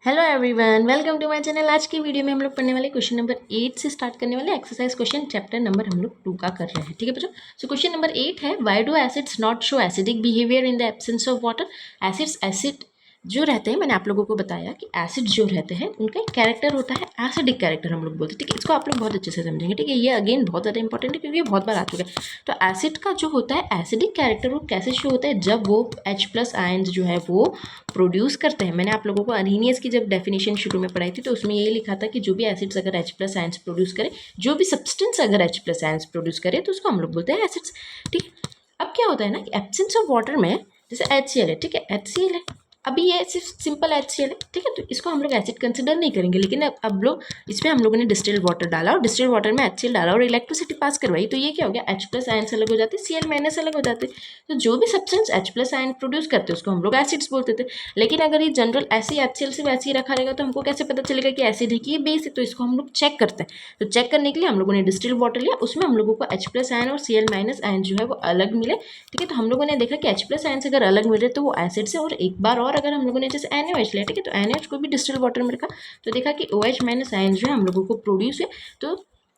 Hello everyone, welcome to my channel. आज की video में हम लोग पढ़ने वाले क्वेश्चन नंबर 8 से स्टार्ट करने वाले एक्सरसाइज क्वेश्चन चैप्टर नंबर हम लोग 2 का कर रहे हैं। ठीक है बच्चों। सो क्वेश्चन नंबर 8 है, why do acids not show acidic behaviour in the absence of water. Acid जो रहते हैं, मैंने आप लोगों को बताया कि एसिड जो रहते हैं उनका एक कैरेक्टर होता है एसिडिक कैरेक्टर हम लोग बोलते हैं। ठीक है, इसको आप लोग बहुत अच्छे से समझेंगे। ठीक है, ये अगेन बहुत ज़्यादा इंपॉर्टेंट है क्योंकि ये बहुत बार आ चुका है। तो एसिड का जो होता है एसिडिक कैरेक्टर वो कैसे शो होता है, जब वो H+ आयन्स जो है वो प्रोड्यूस करते हैं। मैंने आप लोगों को अरीनियस की जब डेफिनेशन शुरू में पढ़ाई थी तो उसमें ये लिखा था कि जो भी एसिड्स अगर H+ आयन्स प्रोड्यूस करे, जो भी सब्सटेंस अगर H+ आयन्स प्रोड्यूस करे तो उसको हम लोग बोलते हैं एसिड्स। ठीक है, अब क्या होता है ना कि एब्सेंस ऑफ वाटर में जैसे HCl है, ठीक है, HCl है, अभी ये सिर्फ सिंपल HCl है। ठीक है, तो इसको हम लोग एसिड कंसिडर नहीं करेंगे, लेकिन अब लोग इसमें हम लोगों ने डिस्टिल्ड वाटर डाला और डिस्टिल्ड वाटर में HCl डाला और इलेक्ट्रिसिटी पास करवाई, तो ये क्या हो गया, H+ आयन्स अलग हो जाते, Cl- अलग हो जाते। तो जो भी सब्सटेंस H+ आयन प्रोड्यूस करते हैं उसको हम लोग एसिड्स बोलते थे। लेकिन अगर ये जनरल ऐसे ही HCl से वैसे ही रखा रहेगा तो हमको कैसे पता चलेगा कि एसिड है कि ये बेस है, तो इसको हम लोग चेक करते हैं। तो चेक करने के लिए हम लोगों ने डिस्टिल्ड वाटर लिया, उसमें हम लोगों को H+ आयन और Cl- आयन जो है वो अलग मिले। ठीक है, तो हम लोगों ने देखा कि H+ आयन से अगर अलग मिले तो वो एसिड से, और एक बार और अगर हम लोगों ने जैसे NaOH लिया, ठीक है, तो NaOH को भी डिस्टिल्ड वाटर में रखा तो देखा कि OH- आयन जो है हम लोगों को प्रोड्यूस है। तो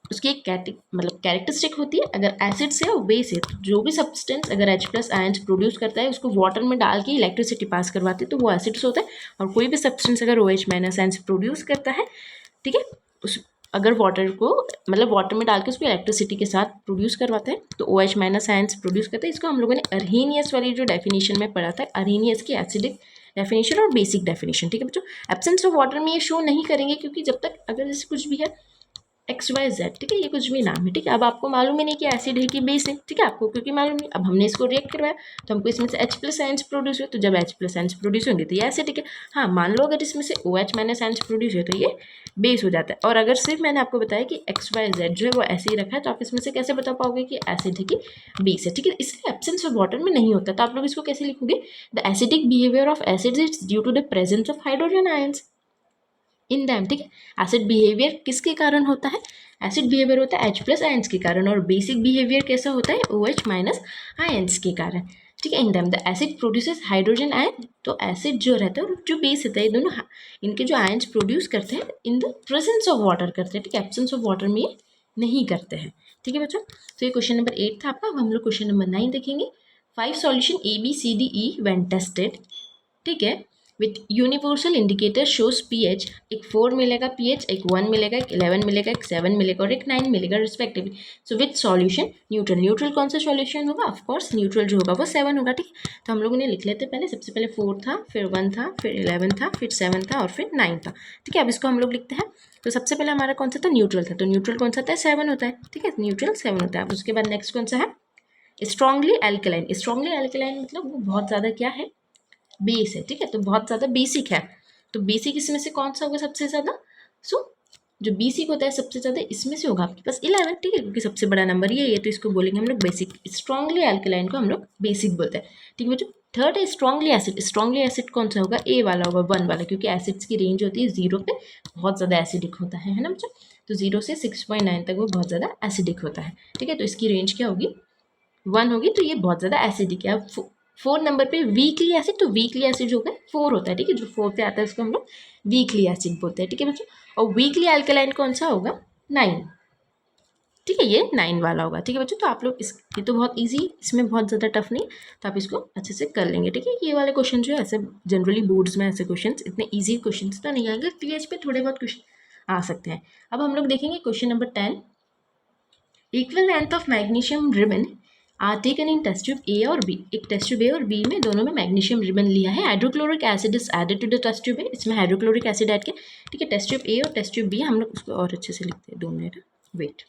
उसकी एक कैरेक्टरिस्टिक होती है, अगर एसिड से और बेस है तो जो भी सब्सटेंस अगर H+ आयन्स प्रोड्यूस करता है उसको वाटर में डाल के इलेक्ट्रिसिटी पास करवाते हैं तो वो एसिड्स होता है। और कोई भी सब्सटेंस अगर OH- आयन्स प्रोड्यूस करता है, ठीक है, उस अगर वाटर को वाटर में डाल के उसको इलेक्ट्रिसिटी के साथ प्रोड्यूस करवाते हैं तो OH- आयन्स प्रोड्यूस करते हैं। इसको हम लोगों ने अरहीनियस वाली जो डेफिनेशन में पढ़ा था, अरहीनियस की एसिडिक डेफिनेशन और बेसिक डेफिनेशन। ठीक है बच्चों, एब्सेंस ऑफ वाटर में ये शो नहीं करेंगे क्योंकि जब तक अगर जैसे कुछ भी है XYZ, ठीक है, ये कुछ भी नाम है। ठीक है, अब आपको मालूम ही नहीं कि एसिड है कि बेस है। ठीक है, आपको क्योंकि मालूम नहीं, अब हमने इसको रिएक्ट करवाया तो हमको इसमें से H+ आयन्स प्रोड्यूस हुए, तो जब H+ आयन्स प्रोड्यूस होंगे तो ये एसिडिक है। हाँ, मान लो अगर इसमें से OH- आयन्स प्रोड्यूस हुए तो ये बेस हो जाता है। और अगर सिर्फ मैंने आपको बताया कि XYZ जो है वो ऐसे ही रखा है तो आप इसमें से कैसे बता पाओगे कि एसिड है कि बेस है। ठीक है, इसलिए एब्सेंस ऑफ वाटर में नहीं होता, तो आप लोग इसको कैसे लिखोगे, the acidic behaviour of acids is due to the presence of hydrogen ions in them. ठीक है, एसिड बिहेवियर किसके कारण होता है, एसिड बिहेवियर होता है H+ आयन्स के कारण, और बेसिक बिहेवियर कैसा होता है, OH- आयन्स के कारण। ठीक है, in them the acid produces hydrogen ion, तो एसिड जो रहता है और जो बेस रहता है ये दोनों इनके जो आयन्स प्रोड्यूस करते हैं in the presence of water करते हैं। ठीक है, एब्सेंस ऑफ वाटर में ये नहीं करते हैं। ठीक है बच्चों, तो ये क्वेश्चन नंबर 8 था आपका। अब हम लोग क्वेश्चन नंबर 9 देखेंगे। 5 सॉल्यूशन ABCDE व्हेन टेस्टेड, ठीक है, with universal indicator shows pH, एक 4 मिलेगा पीएच, एक 1 मिलेगा, एक 11 मिलेगा, एक 7 मिलेगा और एक 9 मिलेगा respectively. So with solution neutral, neutral कौन सा सॉल्यूशन होगा, ऑफकोर्स न्यूट्रल जो होगा वो 7 होगा। ठीक, तो हम लोगों ने लिख लेते पहले, सबसे पहले 4 था, फिर 1 था, फिर 11 था, फिर 7 था और फिर 9 था। ठीक है, अब इसको हम लोग लिखते हैं। तो सबसे पहले हमारा कौन सा था, न्यूट्रल था, तो न्यूट्रल कौन सा था, 7 होता है। ठीक है, न्यूट्रल 7 होता है। अब उसके बाद नेक्स्ट कौन सा है, स्ट्रांगली एल्कलाइन। स्ट्रांगली एल्कलाइन मतलब वो बहुत ज़्यादा क्या है, बेस है। ठीक है, तो बहुत ज़्यादा बेसिक है। तो बेसिक इसमें से कौन सा होगा सबसे ज़्यादा, सो जो बेसिक होता है सबसे ज़्यादा इसमें से होगा आपके पास 11। ठीक है, क्योंकि सबसे बड़ा नंबर ये है तो इसको बोलेंगे हम लोग बेसिक। स्ट्रांगली एल्कलाइन को हम लोग बेसिक बोलते हैं। ठीक है बच्चों, थर्ड है स्ट्रांगली एसिड। स्ट्रांगली एसिड कौन सा होगा, ए वाला होगा, 1 वाला, क्योंकि एसिड्स की रेंज होती है 0 पे बहुत ज़्यादा एसिडिक होता है ना बच्चों। तो 0 से 6.9 तक वो बहुत ज़्यादा एसिडिक होता है। ठीक है, तो इसकी रेंज क्या होगी, 1 होगी, तो ये बहुत ज़्यादा एसिडिक है। अब 4 नंबर पे वीकली एसिड, तो वीकली एसिड जो होगा 4 होता है। ठीक है, जो 4 पे आता है उसको हम लोग वीकली एसिड बोलते हैं। ठीक है बच्चों, और वीकली अल्कलाइन कौन सा होगा, 9। ठीक है, ये 9 वाला होगा। ठीक है बच्चों, तो आप लोग इस, ये तो बहुत इजी, इसमें बहुत ज़्यादा टफ नहीं, तो आप इसको अच्छे से कर लेंगे। ठीक है, ये वाले क्वेश्चन जो है ऐसे जनरली बोर्ड्स में ऐसे क्वेश्चन इतने ईजी क्वेश्चन तो नहीं आएंगे, पीएच पे थोड़े बहुत क्वेश्चन आ सकते हैं। अब हम लोग देखेंगे question number 10। Equal length of magnesium ribbon are taken in test tube A और बी। एक टेस्ट ट्यूब ए और बी में दोनों में मैग्नीशियम रिबन लिया है। Hydrochloric acid is added to the test tube A, इसमें हाइड्रोक्लोरिक एसिड ऐड किया। ठीक है, टेस्ट ट्यूब ए और टेस्ट ट्यूब बी, हम लोग उसको और अच्छे से लिखते हैं, 2 minute wait.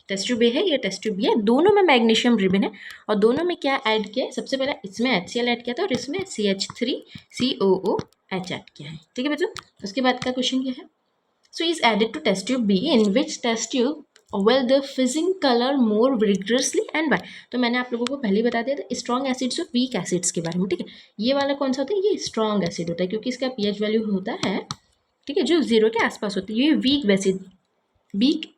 Test tube A है, ये टेस्ट ट्यूब बी है, दोनों में मैग्नीशियम रिबन है और दोनों में क्या ऐड किया है, सबसे पहले इसमें HCl ऐड किया था और इसमें CH3COOH ऐड किया है। ठीक है बच्चों, उसके बाद का क्वेश्चन क्या है, so is added to test tube B, in which test tube will the fizzing color more vigorously and why। तो मैंने आप लोगों को पहले ही बता दिया था स्ट्रॉन्ग एसिड्स और वीक एसिड्स के बारे में। ठीक है, ये वाला कौन सा होता है, ये स्ट्रॉन्ग एसिड होता है क्योंकि इसका पीएच वैल्यू होता है, ठीक है, जो 0 के आसपास होती है। ये वीक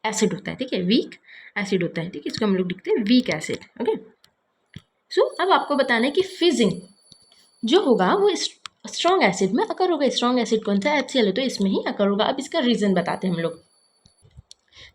एसिड होता है। ठीक है, वीक एसिड होता है। ठीक है, इसको हम लोग लिखते हैं वीक एसिड। ओके, सो अब आपको बताना है कि फिजिंग जो होगा वो स्ट्रॉन्ग एसिड में अकर होगा। स्ट्रॉन्ग एसिड कौन सा है? HCl है, तो इसमें ही अकर होगा। अब इसका रीज़न बताते हैं हम लोग।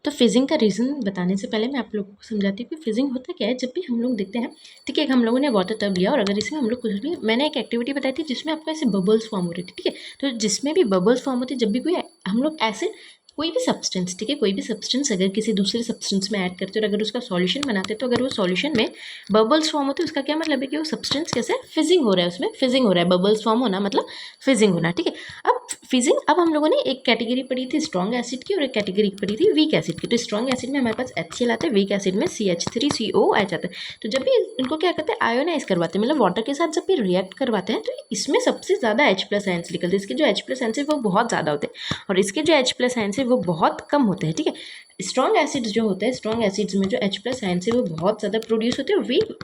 तो फिजिंग का रीज़न बताने से पहले मैं आप लोगों को समझाती हूँ कि फिजिंग होता क्या है। जब भी हम लोग देखते हैं, ठीक है, हम लोगों ने वाटर टब लिया और अगर इसमें हम लोग कुछ भी, मैंने एक एक्टिविटी बताई थी जिसमें आपको ऐसे बबल्स फॉर्म हो रही थी, ठीक है। तो जिसमें भी बबल्स फॉर्म होते, जब भी कोई हम लोग एसिड, कोई भी सब्सटेंस, ठीक है, कोई भी सब्सटेंस अगर किसी दूसरे सब्सटेंस में ऐड करते और अगर उसका सॉल्यूशन बनाते, तो अगर वो सॉल्यूशन में बबल्स फॉर्म होते, उसका क्या मतलब है कि वो सब्सटेंस कैसे फिजिंग हो रहा है, उसमें फिजिंग हो रहा है। बबल्स फॉर्म होना मतलब फिजिंग होना, ठीक है। अब फिजिंग, अब हम लोगों ने एक कैटेगरी पढ़ी थी स्ट्रॉन्ग एसिड की और एक कैटेगरी पढ़ी थी वीक एसिड की। तो स्ट्रॉन्ग एसिड में हमारे पास HCl आता है, वीक एसिड में CH3COH आता है। तो जब भी इनको क्या करते हैं, आयोनाइज करवाते हैं, मतलब वाटर के साथ जब भी रिएक्ट करवाते हैं, तो इसमें सबसे ज़्यादा H+ आयंस निकलते हैं। इसके जो H+ आयंस है वो बहुत ज़्यादा होते हैं और इसके जो H+ आयंस है वो बहुत कम होते हैं, ठीक है। स्ट्रॉन्ग एसिड्स जो होते हैं, स्ट्रॉन्ग एसिड्स में जो H+ आयंस है वो बहुत ज़्यादा प्रोड्यूस होते हैं और वीक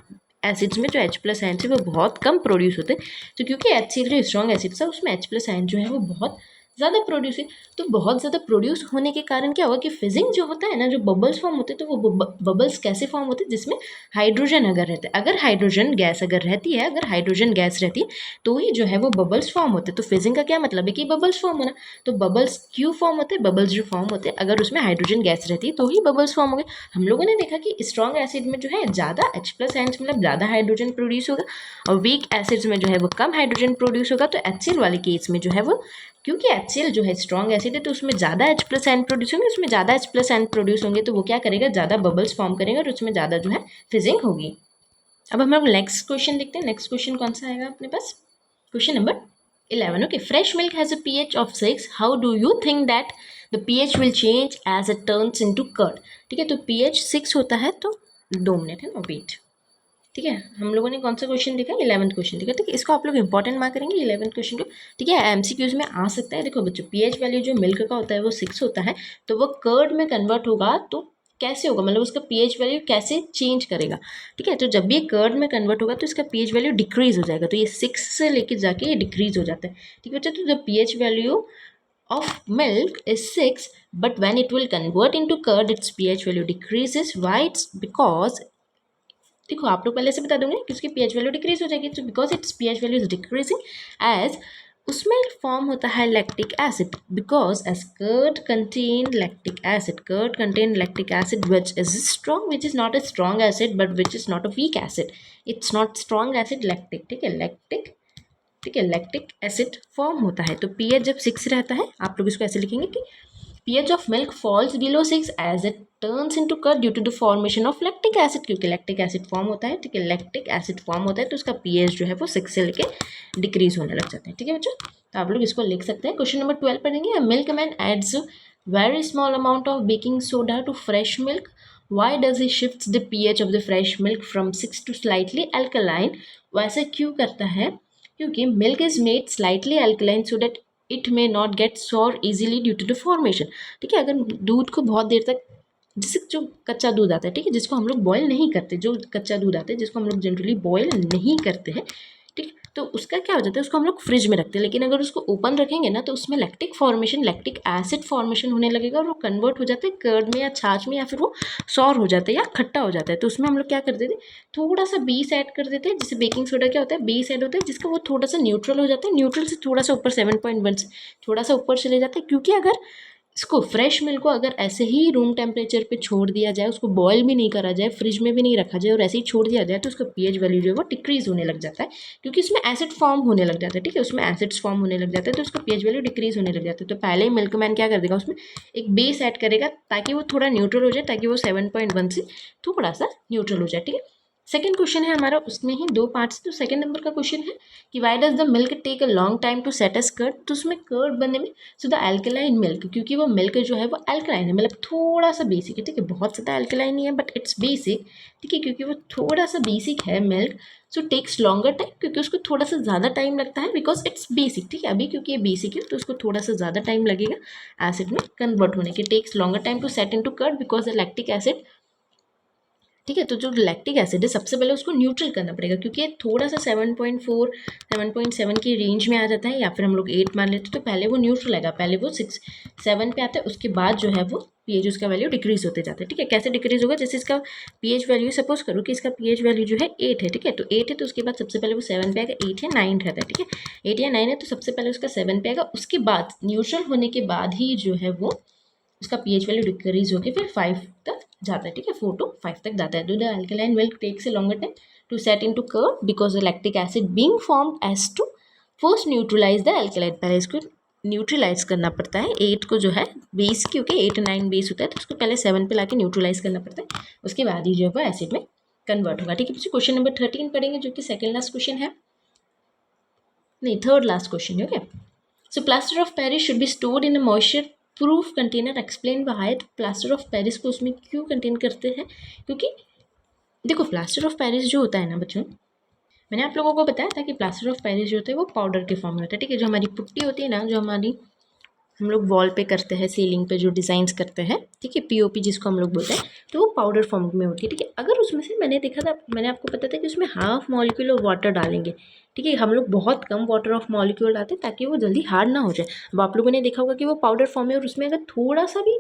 एसिड्स में जो H+ आयंस है वो बहुत कम प्रोड्यूस होते हैं। तो क्योंकि HCl जो स्ट्रॉन्ग एसिड्स है उसमें H+ आयन जो है वो बहुत ज़्यादा प्रोड्यूस है, तो बहुत ज़्यादा प्रोड्यूस होने के कारण क्या हुआ कि फिजिंग जो होता है ना, जो बबल्स फॉर्म होते हैं, तो वो बबल्स कैसे फॉर्म होते हैं, जिसमें हाइड्रोजन अगर रहता है, अगर हाइड्रोजन गैस अगर रहती है, अगर हाइड्रोजन गैस रहती है तो ही जो है वो बबल्स फॉर्म होते हैं। तो फिजिंग का क्या मतलब है कि बबल्स फॉर्म होना। तो बबल्स क्यों फॉर्म होते हैं? बबल्स जो फॉर्म होते हैं अगर उसमें हाइड्रोजन गैस रहती है तो ही बबल्स फॉर्म हो गए। हम लोगों ने देखा कि स्ट्रॉन्ग एसिड में जो है ज़्यादा H+ आयंस, मतलब ज़्यादा हाइड्रोजन प्रोड्यूस होगा और वीक एसिड्स में जो है वो कम हाइड्रोजन प्रोड्यूस होगा। तो HCl वाले केस में जो है वो, क्योंकि HCl जो है स्ट्रॉन्ग एसिड है तो उसमें ज़्यादा H+ आयन प्रोड्यूस होंगे, उसमें ज़्यादा H+ आयन प्रोड्यूस होंगे, तो वो क्या करेगा, ज़्यादा बबल्स फॉर्म करेंगे और उसमें ज़्यादा जो है फिजिंग होगी। अब हम लोग नेक्स्ट क्वेश्चन देखते हैं। नेक्स्ट क्वेश्चन कौन सा आएगा अपने पास? Question number 11। Okay, fresh milk has a pH of 6. How do you think that the pH will change as it turns into curd? ठीक है, तो pH 6 होता है, तो 2 मिनट है ना, वेट। ठीक है, हम लोगों ने कौन सा क्वेश्चन देखा? 11th क्वेश्चन देखा। ठीक है, इसको आप लोग इंपॉर्टेंट मार्क करेंगे 11th क्वेश्चन को। ठीक है, MCQs में आ सकता है। देखो बच्चों, pH वैल्यू जो मिल्क का होता है वो 6 होता है, तो वो कर्ड में कन्वर्ट होगा तो कैसे होगा, मतलब उसका pH वैल्यू कैसे चेंज करेगा। ठीक है, तो जब भी ये कर्ड में कन्वर्ट होगा तो इसका pH वैल्यू डिक्रीज हो जाएगा, तो ये 6 से लेके जाके ये डिक्रीज हो जाता है। ठीक है बच्चों, तो the pH value of milk is 6, but when it will convert into curd its pH value decreases. Why? It's because, देखो आप लोग पहले से बता दूंगे कि उसकी pH वैल्यू डिक्रीज हो जाएगी, तो because it's pH value is decreasing as उसमें फॉर्म होता है lactic acid, because as curd contain lactic acid, curd contain lactic acid which is strong, which is not a strong acid but which is not a weak acid, it's not strong acid, lactic. ठीक है, lactic, ठीक है, lactic acid form होता है। तो pH जब 6 रहता है, आप लोग इसको ऐसे लिखेंगे कि pH of milk falls below 6 as it turns into curd due to the formation of lactic acid, क्योंकि lactic acid फॉर्म होता है। ठीक है, lactic acid फॉर्म होता है तो उसका pH जो है वो 6 से लेके डिक्रीज होने लग जाता है। ठीक है बच्चों, तो आप लोग इसको लिख सकते हैं। क्वेश्चन नंबर 12 पढ़ेंगे। Milk man adds very small amount of baking soda to fresh milk. Why does he shifts the pH of the fresh milk from 6 to slightly alkaline? वैसे क्यों करता है? क्योंकि milk is made slightly alkaline so that it may not get sour easily due to the formation. ठीक है, अगर दूध को बहुत देर तक, जैसे जो कच्चा दूध आता है, ठीक है, जिसको हम लोग बॉयल नहीं करते, जो कच्चा दूध आता है जिसको हम लोग जनरली बॉयल नहीं करते हैं, ठीक, तो उसका क्या हो जाता है, उसको हम लोग फ्रिज में रखते हैं, लेकिन अगर उसको ओपन रखेंगे ना तो उसमें lactic formation, lactic acid formation होने लगेगा और वो कन्वर्ट हो जाता है कर्ड में या छाछ में, या फिर वो सॉर हो जाता है या खट्टा हो जाता है। तो उसमें हम लोग क्या कर देते हैं, थोड़ा सा बेस ऐड कर देते हैं। जैसे बेकिंग सोडा क्या होता है, बेस ऐड होता है जिसका वो थोड़ा सा न्यूट्रल हो जाता है, न्यूट्रल से थोड़ा सा ऊपर 7.1 से थोड़ा सा ऊपर चले जाता है। क्योंकि अगर इसको फ्रेश मिल्क को अगर ऐसे ही रूम टेम्परेचर पे छोड़ दिया जाए, उसको बॉयल भी नहीं करा जाए, फ्रिज में भी नहीं रखा जाए और ऐसे ही छोड़ दिया जाए, तो उसका pH वैल्यू जो है वो डिक्रीज होने लग जाता है, क्योंकि उसमें एसिड फॉर्म होने लग जाता है। ठीक है, उसमें एसिड्स फॉर्म होने लग जाता है तो उसका pH वैल्यू डिक्रीज होने लग जाता है। तो पहले ही मिल्कमैन क्या कर देगा, उसमें एक बेस ऐड करेगा ताकि वो थोड़ा न्यूट्रल हो जाए, ताकि वो 7.1 से थोड़ा सा न्यूट्रल हो जाए। ठीक है, सेकेंड क्वेश्चन है हमारा, उसमें ही 2 पार्ट्स। तो सेकंड नंबर का क्वेश्चन है कि why does the milk take a long time to set as curd? तो उसमें कर्ड बनने में, सो द एल्कलाइन मिल्क, क्योंकि वो मिल्क जो है वो एल्कलाइन है, मतलब थोड़ा सा बेसिक है। ठीक है, बहुत ज़्यादा एल्कलाइन नहीं है बट इट्स बेसिक। ठीक है, क्योंकि वो थोड़ा सा बेसिक है मिल्क, सो टेक्स लॉन्गर टाइम, क्योंकि उसको थोड़ा सा ज़्यादा टाइम लगता है, बिकॉज इट्स बेसिक। ठीक है, अभी क्योंकि ये बेसिक है तो उसको थोड़ा सा ज़्यादा टाइम लगेगा एसिड में कन्वर्ट होने के। Takes longer time to set into curd because the lactic acid. ठीक है, तो जो लैक्टिक एसिड है सबसे पहले उसको न्यूट्रल करना पड़ेगा, क्योंकि ये थोड़ा सा 7.4 7.7 की रेंज में आ जाता है, या फिर हम लोग 8 मान लेते हैं, तो पहले वो न्यूट्रल आएगा, पहले वो 7 पे आता है, उसके बाद जो है वो पीएच उसका वैल्यू डिक्रीज होते जाता है। ठीक है, कैसे डिक्रीज होगा, जैसे इसका पीएच वैल्यू, सपोज करो कि इसका पीएच वैल्यू जो है 8 है। ठीक है, तो 8 है तो उसके बाद सबसे पहले वो 7 पे आएगा, 8 है 9 रहता है। ठीक है, 8 या 9 है तो सबसे पहले उसका 7 पे आएगा, उसके बाद न्यूट्रल होने के बाद ही जो है वो उसका पीएच वैल्यू डिक्रीज होकर फिर 5 तक जाता है। ठीक है, 4 to 5 तक जाता है। The alkaline will takes a longer time to set into curve because lactic acid being formed as to first neutralize the alkaloid. पहले इसको न्यूट्रलाइज करना पड़ता है 8 को जो है बेस, क्योंकि 8 9 बेस होता है तो उसको पहले 7 पे लाके न्यूट्रलाइज करना पड़ता है, उसके बाद ही जो है वो एसिड में कन्वर्ट होगा। ठीक है, क्वेश्चन नंबर 13 पढ़ेंगे जो कि सेकेंड लास्ट क्वेश्चन है, नहीं थर्ड लास्ट क्वेश्चन है। Okay, so plaster of Paris should be stored in a moisture proof container, explain why. तो प्लास्टर ऑफ पेरिस को उसमें क्यों कंटेन करते हैं, क्योंकि देखो प्लास्टर ऑफ पेरिस जो होता है ना बच्चों, मैंने आप लोगों को बताया था कि प्लास्टर ऑफ पेरिस जो होता है वो पाउडर के फॉर्म में होता है। ठीक है, जो हमारी पुट्टी होती है ना, जो हमारी हम लोग वॉल पे करते हैं, सीलिंग पे जो डिज़ाइंस करते हैं, ठीक है, पीओपी जिसको हम लोग बोलते हैं, तो वो पाउडर फॉर्म में होती है। ठीक है, अगर उसमें से मैंने देखा था, मैंने आपको पता था कि उसमें हाफ मॉलिक्यूल ऑफ वाटर डालेंगे। ठीक है, हम लोग बहुत कम वाटर ऑफ मॉलिक्यूल डालते हैं ताकि वो जल्दी हार्ड ना हो जाए। अब आप लोगों ने देखा होगा कि वो पाउडर फॉर्म है और उसमें अगर थोड़ा सा भी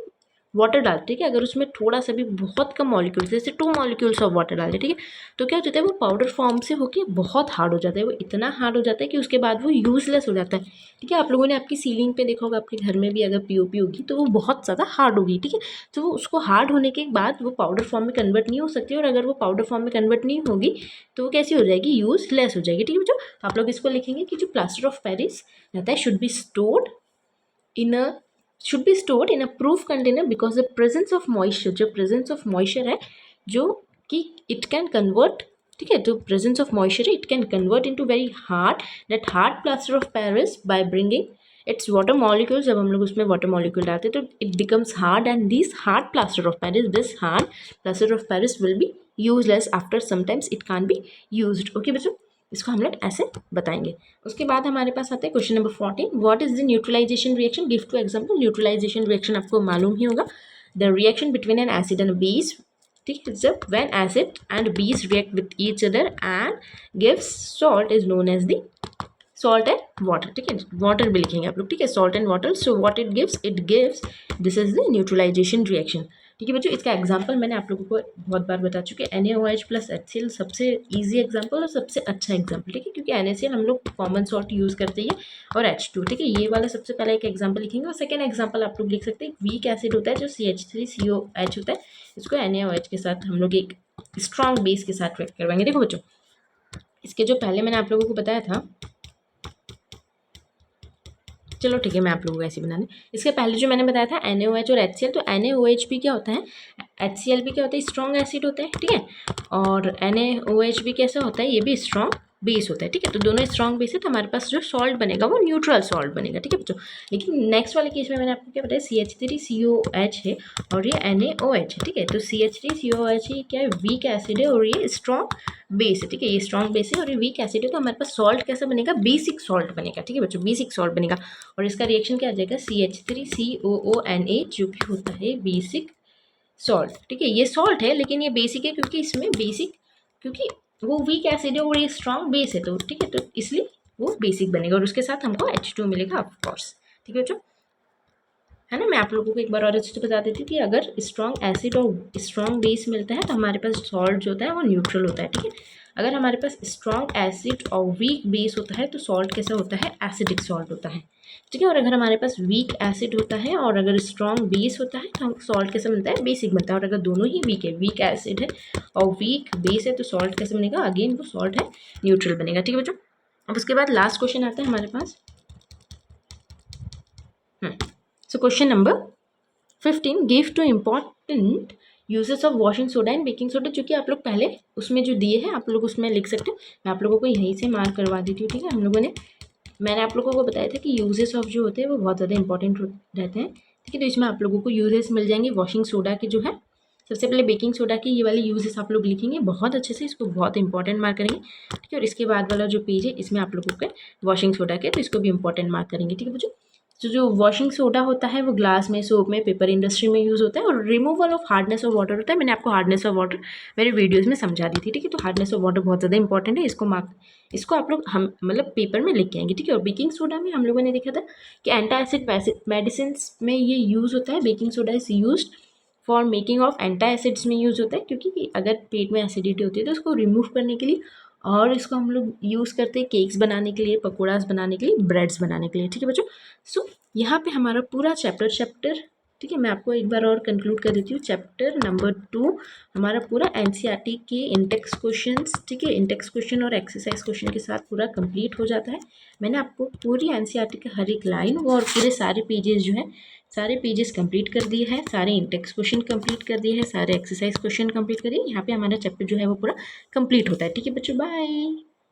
वाटर डालते, ठीक है, अगर उसमें थोड़ा सा भी बहुत कम मॉलिक्यूल्स, जैसे 2 मॉलिक्यूल्स ऑफ वाटर डालते, ठीक है, तो क्या हो जाता है वो पाउडर फॉर्म से होके बहुत हार्ड हो जाता है। वो इतना हार्ड हो जाता है कि उसके बाद वो यूजलेस हो जाता है। ठीक है, आप लोगों ने आपकी सीलिंग पे देखा होगा, आपके घर में भी अगर पीओपी होगी तो वो बहुत ज़्यादा हार्ड होगी। ठीक है, तो वो उसको हार्ड होने के बाद वो पाउडर फॉर्म में कन्वर्ट नहीं हो सकती, और अगर वो पाउडर फॉर्म में कन्वर्ट नहीं होगी तो वो कैसी हो जाएगी, यूजलेस हो जाएगी। ठीक है बच्चों, आप लोग इसको लिखेंगे कि जो प्लास्टर ऑफ पेरिस रहता है should be stored in a should be stored in a proof container because the presence of moisture, जो presence of moisture है जो कि it can convert, ठीक है, तो presence of moisture है it can convert into very hard, that hard plaster of Paris by bringing its water molecules। जब हम लोग उसमें water molecule डालते हैं तो it becomes hard, and this hard plaster of Paris, this hard plaster of Paris will be useless after sometimes it can't be used। Okay बच्चों, इसको हम लोग ऐसे बताएंगे। उसके बाद हमारे पास आता है question number 14, what is the neutralization reaction, give to example. Neutralization reaction आपको मालूम ही होगा, the reaction between an acid and base. ठीक है, जब when acid and base react with each other and gives salt is known as the salt and water. ठीक है, water भी लिखेंगे आप लोग, ठीक है, salt and water. So what it gives this is the neutralization reaction. ठीक है बच्चों, इसका एग्जांपल मैंने आप लोगों को बहुत बार बता चुके हैं, NaOH प्लस HCl सबसे इजी एग्जांपल और सबसे अच्छा एग्जांपल। ठीक है, क्योंकि NaCl हम लोग कॉमन सॉल्ट यूज़ करते हैं, और H2। ठीक है, ये वाला सबसे पहले एक एग्जांपल लिखेंगे, और सेकेंड एग्जांपल आप लोग लिख सकते हैं वीक एसिड होता है जो CH3COH होता है, इसको NaOH के साथ हम लोग एक स्ट्रॉन्ग बेस के साथ रिएक्ट करवाएंगे। देखो बच्चों, इसके जो पहले मैंने आप लोगों को बताया था, चलो ठीक है मैं आप लोगों को ऐसे बना दें। इसके पहले जो मैंने बताया था NaOH और HCl, तो NaOH भी क्या होता है, HCl भी क्या होता है, स्ट्रॉन्ग एसिड होता है। ठीक है, और NaOH भी कैसा होता है, ये भी स्ट्रॉन्ग बेस होता है। ठीक है, तो दोनों स्ट्रॉन्ग बेस है, तो हमारे पास जो सॉल्ट बनेगा वो न्यूट्रल सॉल्ट बनेगा। ठीक है बच्चों, लेकिन नेक्स्ट वाले केस में मैंने आपको क्या बताया, CH3COH है और ये NaOH है। ठीक है, तो CH3COH ये क्या है, वीक एसिड है और ये स्ट्रॉन्ग बेस है। ठीक है, ये स्ट्रॉन्ग बेस है और ये वीक एसिड है, तो हमारे पास सॉल्ट कैसा बनेगा, बेसिक सॉल्ट बनेगा। ठीक है बच्चों, बेसिक सॉल्ट बनेगा, और इसका रिएक्शन क्या आ जाएगा, CH3COONH, जो कि होता है बेसिक सॉल्ट। ठीक है, ये सॉल्ट है लेकिन ये बेसिक है, क्योंकि इसमें बेसिक, क्योंकि वो वीक एसिड है और ये स्ट्रॉन्ग बेस है, तो ठीक है, तो इसलिए वो बेसिक बनेगा, और उसके साथ हमको H2 मिलेगा ऑफकोर्स। ठीक है बच्चों, है ना। मैं आप लोगों को एक बार और अच्छे से बता देती हूँ कि अगर स्ट्रॉन्ग एसिड और स्ट्रॉन्ग बेस मिलता है तो हमारे पास सॉल्ट जो होता है वो न्यूट्रल होता है। ठीक है, अगर हमारे पास स्ट्रॉन्ग एसिड और वीक बेस होता है तो सॉल्ट कैसा होता है, एसिडिक सॉल्ट होता है। ठीक है, और अगर हमारे पास वीक एसिड होता है और अगर स्ट्रॉन्ग बेस होता है तो सॉल्ट कैसा बनता है, बेसिक बनता है। और अगर दोनों ही वीक है, वीक एसिड है और वीक बेस है, तो सॉल्ट कैसे बनेगा, अगेन वो सॉल्ट है, न्यूट्रल बनेगा। ठीक है बच्चों, अब उसके बाद लास्ट क्वेश्चन आता है हमारे पास। So question number 15, give two important uses of washing soda and baking soda, जो कि आप लोग पहले उसमें जो दिए हैं आप लोग उसमें लिख सकते हो। मैं आप लोगों को यहीं से मार्क करवा देती हूँ। ठीक है, हम लोगों ने, मैंने आप लोगों को बताया था कि यूजेस ऑफ जो होते हैं वो बहुत ज़्यादा इंपॉर्टेंट रहते हैं। ठीक है, तो इसमें आप लोगों को यूजेस मिल जाएंगे वॉशिंग सोडा के जो है। सबसे पहले बेकिंग सोडा की ये वाले यूजेस आप लोग लिखेंगे बहुत अच्छे से, इसको बहुत इंपॉर्टेंट मार्क करेंगे। ठीक है, और इसके बाद वाला जो पेज है इसमें आप लोगों के वॉशिंग सोडा के, तो इसको भी इंपॉर्टेंट मार्क करेंगे। ठीक है बच्चों, तो जो वॉशिंग सोडा होता है वो ग्लास में, सोप में, पेपर इंडस्ट्री में यूज़ होता है। और removal of hardness of water होता है, मैंने आपको हार्डनेस ऑफ वाटर मेरे वीडियोज़ में समझा दी थी, ठीक है। तो हार्डनेस ऑफ वाटर बहुत ज़्यादा इंपॉर्टेंट है, इसको आप लोग हम मतलब पेपर में लिख के आएंगे, ठीक है। और बेकिंग सोडा में हम लोगों ने देखा था कि एंटा एसिड मेडिसिन में ये यूज़ होता है। Baking soda is used for making of antacids में यूज़ होता है, क्योंकि अगर पेट में एसिडिटी होती है तो उसको रिमूव करने के लिए, और इसको हम लोग यूज़ करते हैं केक्स बनाने के लिए, पकौड़ास बनाने के लिए, ब्रेड्स बनाने के लिए, ठीक है बच्चों। सो यहाँ पे हमारा पूरा चैप्टर ठीक है, मैं आपको एक बार और कंक्लूड कर देती हूँ। चैप्टर नंबर 2 हमारा पूरा एनसीईआरटी के इंटेक्स क्वेश्चंस, ठीक है, इंटेक्स क्वेश्चन और एक्सरसाइज क्वेश्चन के साथ पूरा कंप्लीट हो जाता है। मैंने आपको पूरी एनसीईआरटी का हर एक लाइन और पूरे सारे पेजेस जो हैं, सारे पेजेस कंप्लीट कर दिए हैं, सारे इंटेक्स क्वेश्चन कंप्लीट कर दिए हैं, सारे एक्सरसाइज क्वेश्चन कंप्लीट कर दिए। यहाँ पे हमारा चैप्टर जो है वो पूरा कंप्लीट होता है, ठीक है बच्चों। बाय।